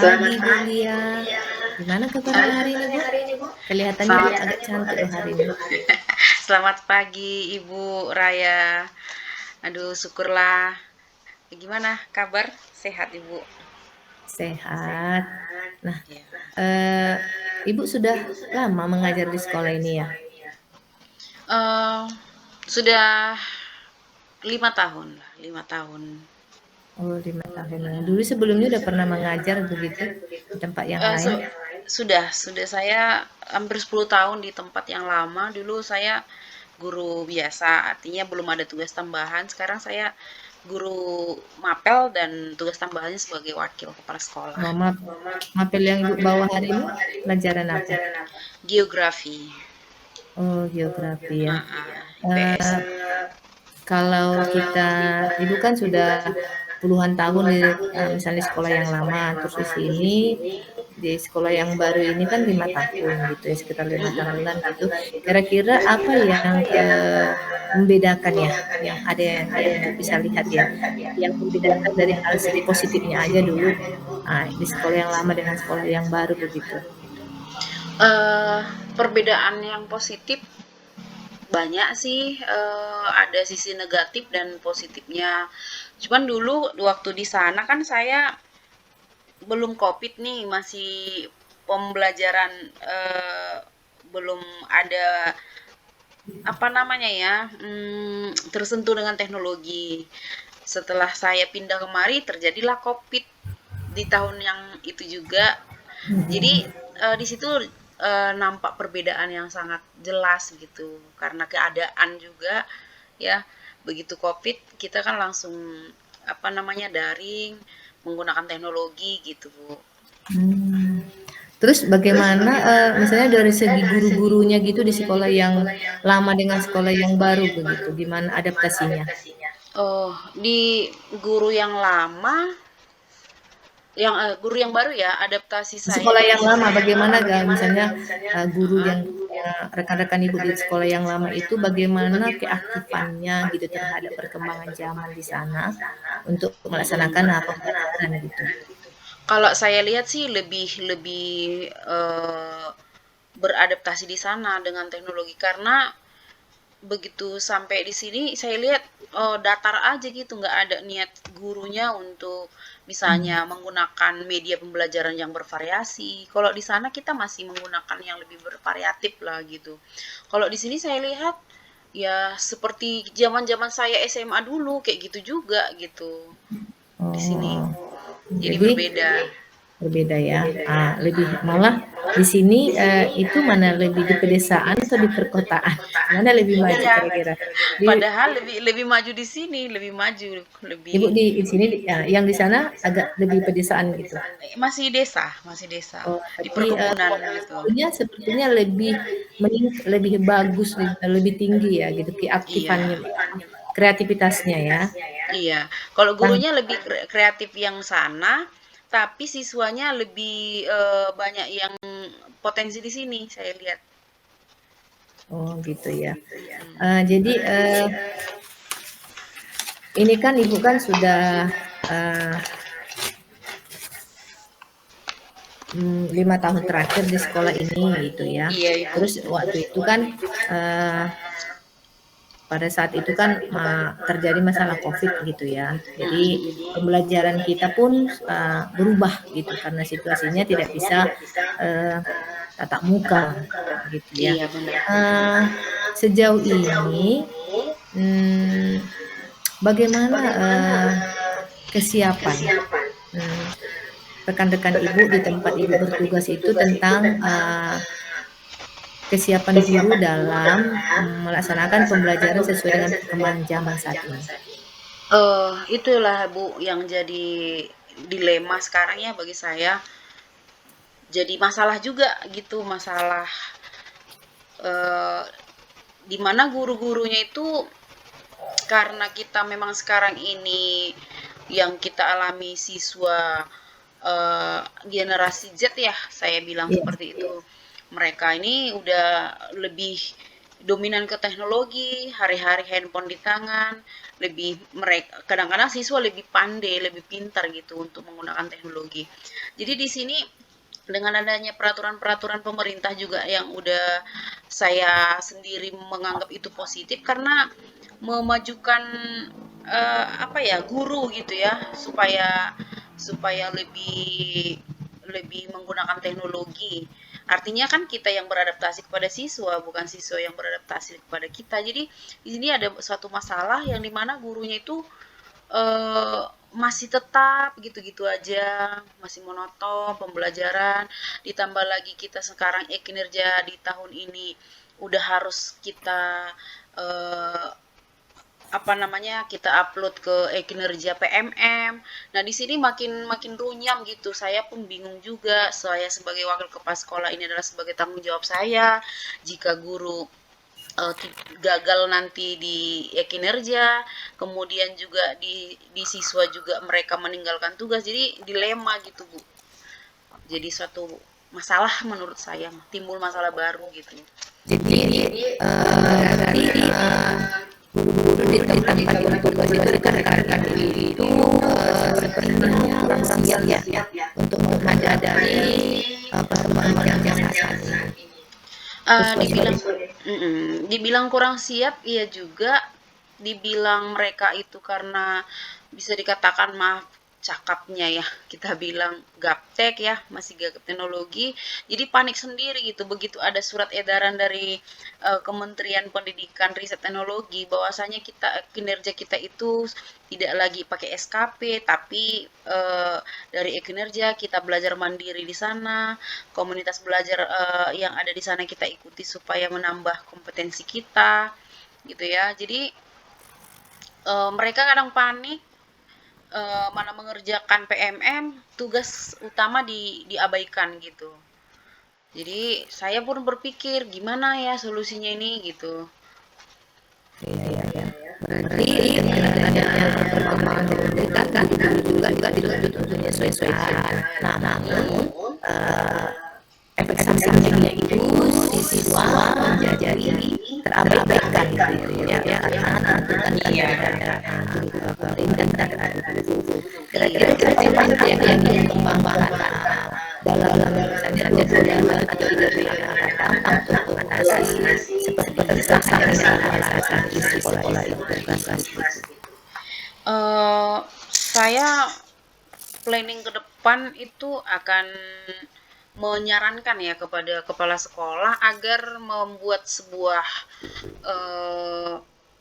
pagi Bu Lia. Gimana kabarnya hari ini Bu? Kelihatannya Selamat agak cantik loh hari ini. Selamat pagi Ibu Raya. Aduh, syukurlah. Gimana kabar? Sehat Ibu? Sehat. Nah, Ya. eh, Ibu sudah lama mengajar di sekolah ini ya? Eh, sudah 5 tahun lah, 5 tahun. Oh, 5 tahun. Nah, dulu sebelumnya udah pernah mengajar begitu di tempat yang Eh, lain? su- sudah saya hampir 10 tahun di tempat yang lama. Dulu saya guru biasa, artinya belum ada tugas tambahan. Sekarang saya guru mapel dan tugas tambahannya sebagai wakil kepala sekolah. Mama, mapel yang Ibu bawa hari ini pelajaran apa? Geografi. Oh, geografi ya. IPS. Eh, Kalau kita, Ibu kan sudah puluhan tahun di misalnya sekolah yang lama, terus di sini di sekolah yang baru ini kan 5 tahun gitu ya, sekitar 5 tahunan gitu. Kira-kira apa yang membedakan ya, yang ada yang Ibu bisa lihat ya, yang membedakan dari hal segi positifnya aja dulu, di sekolah yang lama dengan sekolah yang baru begitu. eh Perbedaan yang positif banyak sih, ada sisi negatif dan positifnya. Cuman dulu waktu di sana kan saya belum COVID nih, masih pembelajaran, belum ada apa namanya ya, tersentuh dengan teknologi. Setelah saya pindah kemari terjadilah COVID di tahun yang itu juga. Jadi di situ nampak perbedaan yang sangat jelas gitu karena keadaan juga ya. Begitu COVID kita kan langsung apa namanya daring menggunakan teknologi gitu, Bu. Hmm. Terus bagaimana, misalnya dari segi guru-gurunya gitu di sekolah yang lama dengan sekolah yang baru begitu, gimana adaptasinya? Oh, di guru yang lama, guru yang baru ya, adaptasi Di saya sekolah di yang lama bagaimana misalnya, guru yang rekan-rekan Ibu di sekolah yang lama itu bagaimana keaktifannya gitu terhadap perkembangan zaman di sana untuk melaksanakan, pembelajaran gitu? kalau saya lihat sih lebih lebih beradaptasi di sana dengan teknologi karena begitu sampai di sini saya lihat datar aja gitu, nggak ada niat gurunya untuk misalnya Mmm, menggunakan media pembelajaran yang bervariasi. Kalau di sana kita masih menggunakan yang lebih bervariatif lah gitu. Kalau di sini saya lihat ya seperti zaman-zaman saya SMA dulu kayak gitu juga gitu di sini. oh, Jadi jadi berbeda. berbeda ya, lebih malah di sini, itu mana lebih di pedesaan atau di perkotaan? Mana lebih maju Iya, kira-kira? Di padahal lebih lebih maju di sini, lebih maju, lebih Ibu di sini, yang di sana agak lebih pedesaan gitu? masih desa, Oh, di berarti, perkebunan kualitas gitu. gurunya sepertinya lebih lebih bagus, lebih tinggi ya gitu, keaktifannya, Iya, kreativitasnya ya? iya. Kalau Tang gurunya lebih kreatif yang sana, tapi siswanya lebih banyak yang potensi di sini, saya lihat. oh gitu ya. Hmm. Jadi, ini kan Ibu kan sudah, eee 5 tahun terakhir di sekolah ini gitu ya. Iya, Ibu. Terus waktu itu kan, eee, pada saat itu kan, terjadi masalah Covid gitu ya. Jadi pembelajaran kita pun, berubah gitu karena situasinya tidak bisa, eee, tatap muka gitu ya. Iya, benar. Eee, Sejauh ini, mmm, bagaimana, kesiapan, mmm, rekan-rekan Ibu di tempat Ibu bertugas itu tentang, kesiapan guru dalam, melaksanakan pembelajaran sesuai dengan perkembangan zaman saat ini? Itulah Bu yang jadi dilema sekarang ya bagi saya. Jadi masalah juga gitu, masalah eh, di mana guru-gurunya itu karena kita memang sekarang ini yang kita alami siswa generasi Z ya, saya bilang Iya. seperti itu. Mereka ini udah lebih dominan ke teknologi, hari-hari handphone di tangan, lebih mereka kadang-kadang siswa lebih pandai, lebih pintar gitu untuk menggunakan teknologi. Jadi di sini dengan adanya peraturan-peraturan pemerintah juga yang udah saya sendiri menganggap itu positif karena memajukan apa ya, guru gitu ya, supaya supaya lebih lebih menggunakan teknologi. Artinya kan kita yang beradaptasi kepada siswa, bukan siswa yang beradaptasi kepada kita. Jadi di sini ada suatu masalah yang dimana gurunya itu eh, masih tetap gitu-gitu aja, masih monoton pembelajaran. Ditambah lagi kita sekarang kinerja di tahun ini udah harus kita eh, apa namanya, kita upload ke kinerja PMM. Nah, di sini makin makin runyam gitu. Saya pun bingung juga. Saya sebagai wakil kepala sekolah ini adalah sebagai tanggung jawab saya. Jika guru gagal nanti di kinerja, kemudian juga di siswa juga mereka meninggalkan tugas. Jadi dilema gitu, Bu. Jadi suatu masalah menurut saya, timbul masalah baru gitu. Jadi berarti guru-guru di tempat Ibu tugas itu rekan-rekan Ibu itu sepertinya kurang siap ya untuk menghadapi perkembangan yang saat ini. Terus Dibilang dibilang kurang siap, iya juga. Dibilang mereka itu karena bisa dikatakan maaf cakapnya ya, kita bilang gaptek ya, masih gagap teknologi. Jadi panik sendiri gitu begitu ada surat edaran dari Kementerian Pendidikan Riset Teknologi bahwasanya kita kinerja kita itu tidak lagi pakai SKP tapi dari kinerja kita belajar mandiri di sana, komunitas belajar yang ada di sana kita ikuti supaya menambah kompetensi kita gitu ya. Jadi mereka kadang panik, mana mengerjakan PMM, tugas utama diabaikan gitu. Jadi saya pun berpikir gimana ya solusinya ini gitu. Iya, iya, iya. Berarti dengan adanya perkembangan teknologi kan juga dituntut untuk menyesuaikan. Nah, namun eh, efek sampingnya itu siswa menjadi terabaikan gitu ya karena tuntutan dari guru pemerintah dan guru. Kira-kira apa yang dikembangkan dalam misalnya kurikulum atau ide-ide untuk mengatasi seperti keresahan yang dirasakan di sekolah itu. Saya planning ke depan itu akan menyarankan ya kepada kepala sekolah agar membuat sebuah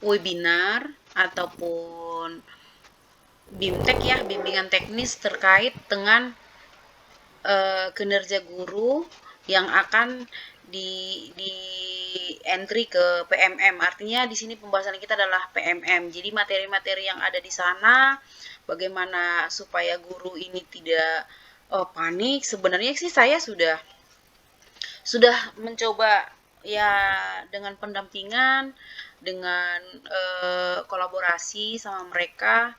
webinar ataupun BIMTEK ya, bimbingan teknis terkait dengan kinerja guru yang akan di entry ke PMM. Artinya di sini pembahasan kita adalah PMM. Jadi materi-materi yang ada di sana bagaimana supaya guru ini tidak panik. Sebenarnya sih saya sudah mencoba ya dengan pendampingan, dengan kolaborasi sama mereka.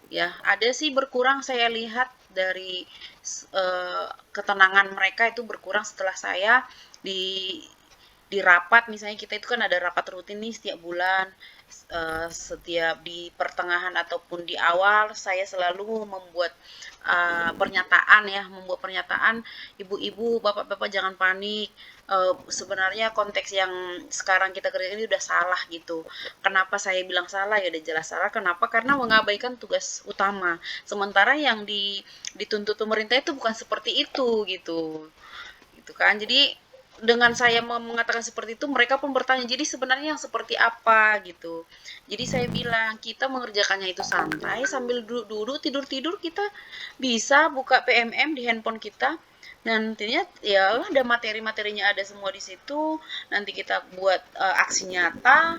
Ya, ada sih berkurang saya lihat dari ketenangan mereka itu berkurang setelah saya di di rapat. Misalnya kita itu kan ada rapat rutin nih setiap bulan, setiap di pertengahan ataupun di awal saya selalu membuat pernyataan ya, membuat pernyataan, ibu-ibu, bapak-bapak jangan panik. Sebenarnya konteks yang sekarang kita kerjain ini udah salah gitu. Kenapa saya bilang salah? Ya udah jelas salah. Kenapa? Karena mengabaikan tugas utama. Sementara yang dituntut pemerintah itu bukan seperti itu gitu. Gitu kan. Jadi dengan saya mengatakan seperti itu, mereka pun bertanya, jadi sebenarnya yang seperti apa gitu. Jadi saya bilang, kita mengerjakannya itu santai, sambil duduk-duduk, tidur-tidur, kita bisa buka PMM di handphone kita. Nantinya ya ada materi-materinya ada semua di situ. Nanti kita buat aksi nyata,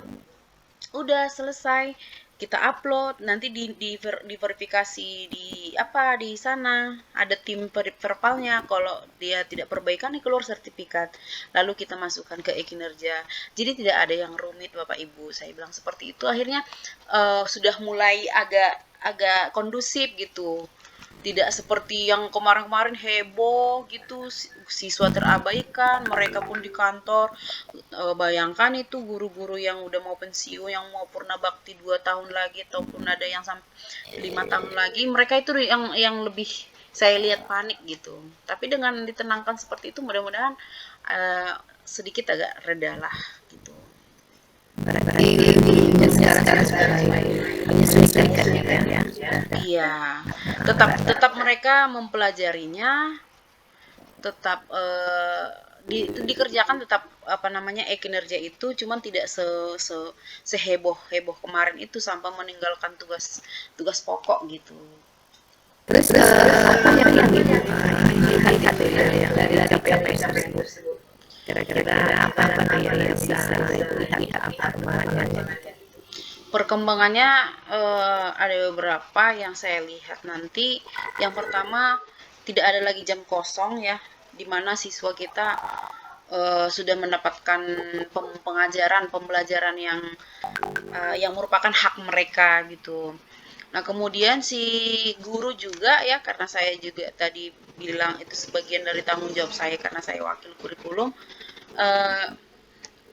udah selesai kita upload nanti di verifikasi di apa di sana ada tim verbalnya kalau dia tidak perbaikan keluar sertifikat lalu kita masukkan ke kinerja jadi tidak ada yang rumit Bapak Ibu saya bilang seperti itu akhirnya sudah mulai agak agak kondusif gitu Tidak seperti yang kemarin-kemarin heboh gitu, siswa terabaikan, mereka pun di kantor. Bayangkan itu guru-guru yang udah mau pensiun, yang mau purna bakti 2 tahun lagi ataupun ada yang sampai 5 tahun lagi, mereka itu yang lebih saya lihat panik gitu. Tapi dengan ditenangkan seperti itu mudah-mudahan sedikit agak reda lah gitu. Berarti gurunya sekarang sudah mulai menyesuaikan ya. Iya, tetap tetap mereka mempelajarinya, tetap dikerjakan tetap apa namanya kinerja itu, cuman tidak seheboh heboh kemarin itu sampai meninggalkan tugas tugas pokok gitu. Terus apa yang dilihat itu ya yang dari capaian tersebut? Kira-kira apa yang bisa Ibu lihat apa perkembangannya? Perkembangannya ada beberapa yang saya lihat nanti. Yang pertama, tidak ada lagi jam kosong ya, di mana siswa kita sudah mendapatkan pembelajaran yang merupakan hak mereka gitu. Nah, kemudian si guru juga ya, karena saya juga tadi bilang itu sebagian dari tanggung jawab saya karena saya wakil kurikulum, eh,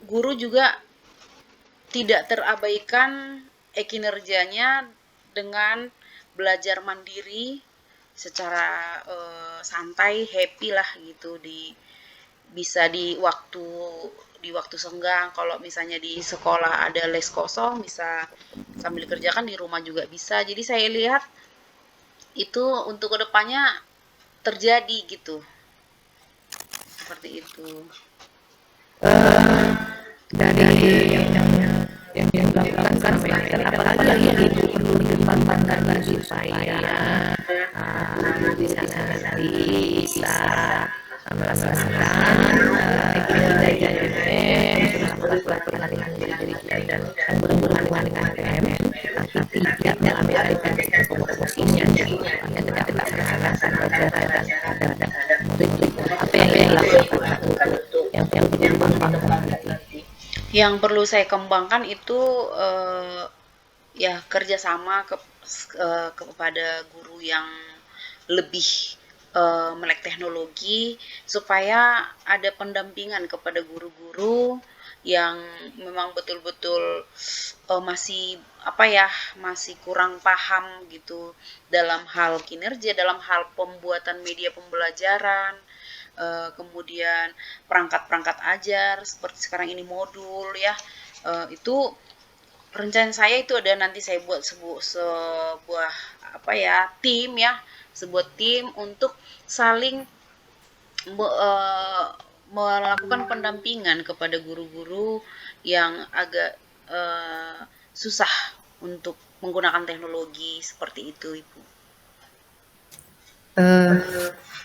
guru juga tidak terabaikan kinerjanya dengan belajar mandiri secara santai, happy lah gitu bisa di waktu senggang. Kalau misalnya di sekolah ada les kosong bisa sambil dikerjakan, di rumah juga bisa. Jadi saya lihat itu untuk kedepannya terjadi gitu, seperti itu. Dari yang dilakukan sampai apalagi yang Ibu perlu dikembangkan lagi supaya di sana nanti bisa melaksanakan kinerja PPM terus melakukan dengan diri dan berhubungan dengan PPM tapi tidak mengambil komposisinya jadi tidak melaksanakan pelajaran dan murid apa yang dilakukan yang perlu dikembangkan nanti. Yang perlu saya kembangkan itu ya kerjasama kepada guru yang lebih melek teknologi, supaya ada pendampingan kepada guru-guru yang memang betul-betul masih apa ya, masih kurang paham gitu dalam hal kinerja, dalam hal pembuatan media pembelajaran, kemudian perangkat-perangkat ajar seperti sekarang ini modul ya, itu rencana saya itu ada nanti saya buat sebuah apa ya, tim ya, sebuah tim untuk saling melakukan pendampingan kepada guru-guru yang agak susah untuk menggunakan teknologi seperti itu, Ibu.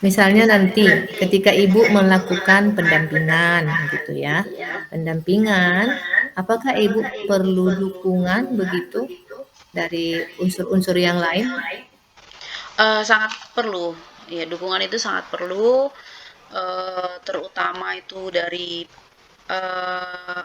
Misalnya nanti ketika Ibu melakukan pendampingan gitu ya, pendampingan, apakah Ibu perlu dukungan begitu dari unsur-unsur yang lain? Sangat perlu, ya dukungan itu sangat perlu, terutama itu dari uh,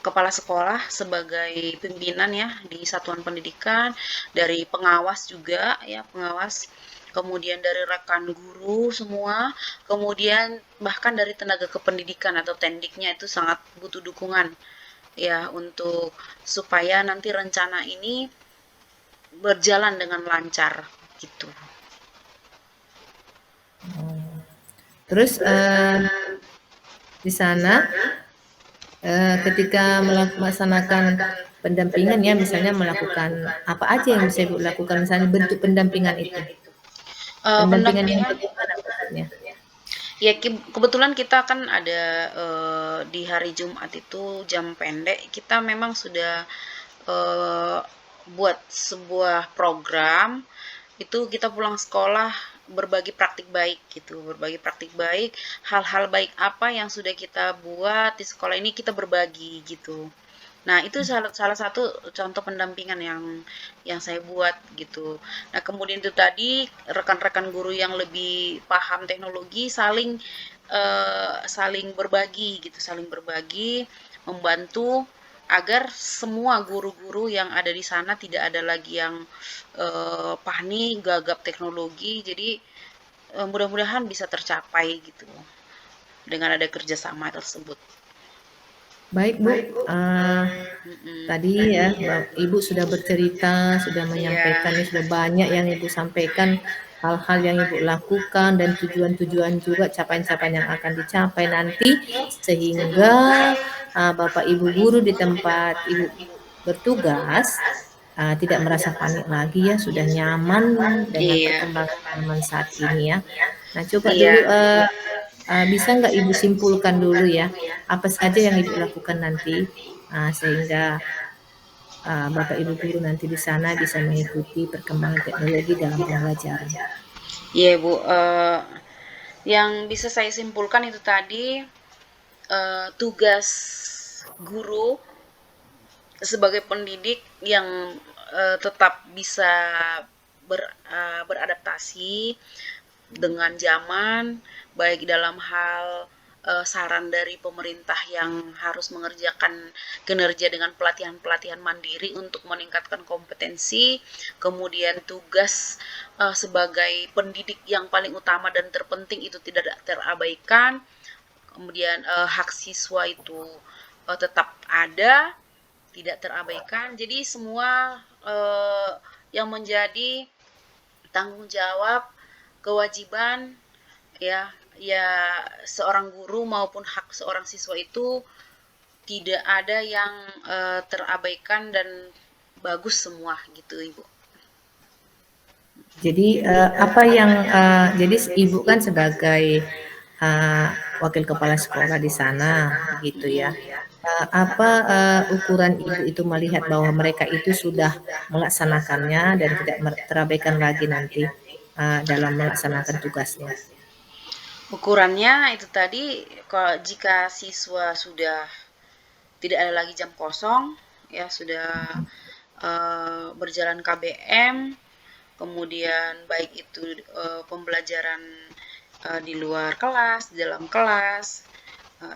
kepala sekolah sebagai pimpinan ya di satuan pendidikan, dari pengawas juga ya, pengawas, kemudian dari rekan guru semua, kemudian bahkan dari tenaga kependidikan atau tendiknya itu sangat butuh dukungan ya untuk supaya nanti rencana ini berjalan dengan lancar gitu. Terus di sana ketika melaksanakan pendampingan ya, misalnya melakukan apa aja yang bisa Ibu lakukan, misalnya bentuk pendampingan itu. Pendampingan yang Pendampingan bagaimana maksudnya? ya, kebetulan kita kan ada di hari Jumat itu jam pendek, kita memang sudah eh, buat sebuah program itu, kita pulang sekolah berbagi praktik baik gitu, berbagi praktik baik, hal-hal baik apa yang sudah kita buat di sekolah ini kita berbagi gitu. Nah, itu salah satu contoh pendampingan yang saya buat gitu. Nah, kemudian itu tadi rekan-rekan guru yang lebih paham teknologi saling berbagi gitu, saling berbagi, membantu. agar semua guru-guru yang ada di sana tidak ada lagi yang panik, gagap teknologi. Jadi mudah-mudahan bisa tercapai gitu dengan ada kerjasama tersebut. Baik Bu, Mm-mm. tadi ya Ibu sudah bercerita, sudah Iya, menyampaikan, ini sudah banyak yang Ibu sampaikan, hal-hal yang Ibu lakukan dan tujuan-tujuan juga capaian-capaian yang akan dicapai nanti, sehingga Bapak Ibu guru di tempat Ibu bertugas tidak merasa panik lagi ya, sudah nyaman dengan iya, perkembangan zaman saat ini ya. Nah, coba dulu iya. bisa nggak Ibu simpulkan dulu ya, apa saja yang Ibu lakukan nanti, sehingga Bapak Ibu guru nanti di sana bisa mengikuti perkembangan teknologi dalam pembelajaran. Iya, Bu. Yang bisa saya simpulkan itu tadi, tugas guru sebagai pendidik yang tetap bisa beradaptasi dengan zaman, baik dalam hal saran dari pemerintah yang harus mengerjakan kinerja dengan pelatihan-pelatihan mandiri untuk meningkatkan kompetensi, kemudian tugas sebagai pendidik yang paling utama dan terpenting itu tidak terabaikan, kemudian hak siswa itu tetap ada, tidak terabaikan. Jadi semua yang menjadi tanggung jawab, kewajiban ya ya seorang guru maupun hak seorang siswa itu tidak ada yang terabaikan dan bagus semua gitu Ibu. Jadi apa yang jadi Ibu kan sebagai uh, wakil kepala sekolah di sana, begitu ya. Apa ukuran Ibu itu melihat bahwa mereka itu sudah melaksanakannya dan tidak terabaikan lagi nanti dalam melaksanakan tugasnya? Ukurannya itu tadi, kalau jika siswa sudah tidak ada lagi jam kosong, ya sudah berjalan KBM, kemudian baik itu pembelajaran di luar kelas, di dalam kelas,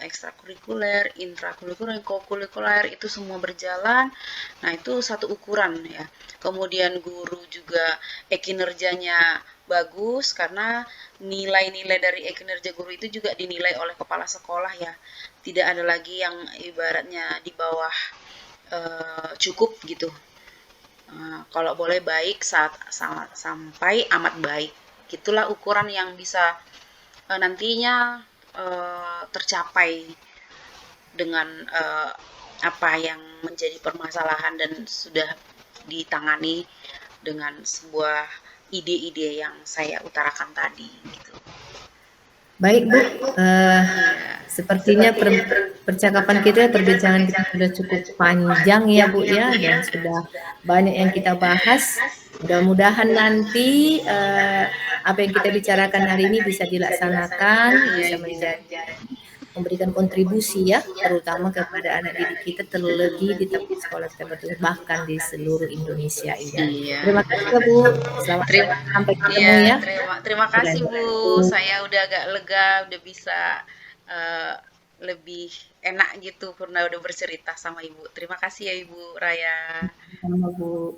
ekstrakurikuler, intrakurikuler, kokurikuler itu semua berjalan. Nah, itu satu ukuran ya. Kemudian guru juga kinerjanya bagus karena nilai-nilai dari kinerja guru itu juga dinilai oleh kepala sekolah ya. Tidak ada lagi yang ibaratnya di bawah cukup gitu. Kalau boleh baik saat sampai amat baik. Itulah ukuran yang bisa nantinya tercapai dengan apa yang menjadi permasalahan dan sudah ditangani dengan sebuah ide-ide yang saya utarakan tadi gitu. Baik Bu, Iya. sepertinya percakapan kita, perbincangan kita sudah cukup panjang ya Bu ya, dan sudah banyak yang kita bahas. Mudah-mudahan nanti apa yang kita bicarakan hari ini bisa dilaksanakan, Iya, bisa Ibu. memberikan kontribusi ya, terutama kepada anak didik kita terlebih di tempat sekolah kita bertugas, bahkan di seluruh Indonesia ini. Iya. Terima kasih ya Bu, selamat Terima, sampai ketemu iya, ya. terima Dan kasih Bu. Saya udah agak lega, udah bisa eh, lebih enak gitu karena udah bercerita sama Ibu. Terima kasih ya Ibu Raya. sama Bu.